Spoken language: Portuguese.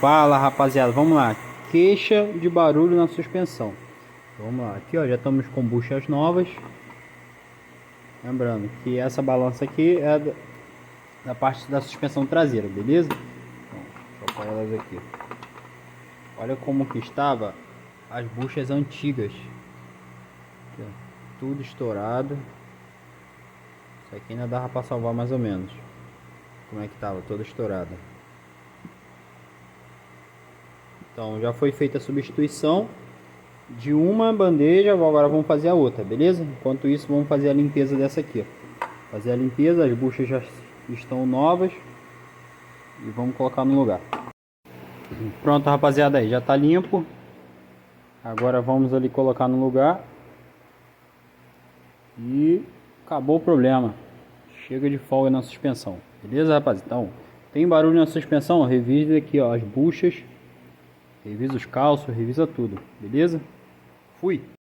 Fala, rapaziada, vamos lá. Queixa de barulho na suspensão. Vamos lá, aqui ó, já estamos com buchas novas. Lembrando que essa balança aqui é da parte da suspensão traseira, beleza? Então, deixa eu apoiar elas aqui. Olha como que estava as buchas antigas. Aqui, ó, tudo estourado. Isso aqui ainda dava para salvar mais ou menos. Como é que estava? Toda estourada. Então já foi feita a substituição de uma bandeja, agora vamos fazer a outra, beleza? Enquanto isso vamos fazer a limpeza dessa aqui, ó. Fazer a limpeza, as buchas já estão novas e vamos colocar no lugar. Pronto, rapaziada, aí já tá limpo. Agora vamos ali colocar no lugar e acabou o problema. Chega de folga na suspensão, beleza, rapaziada? Então, tem barulho na suspensão, revisa aqui, ó, as buchas. Revisa os calços, revisa tudo, beleza? Fui!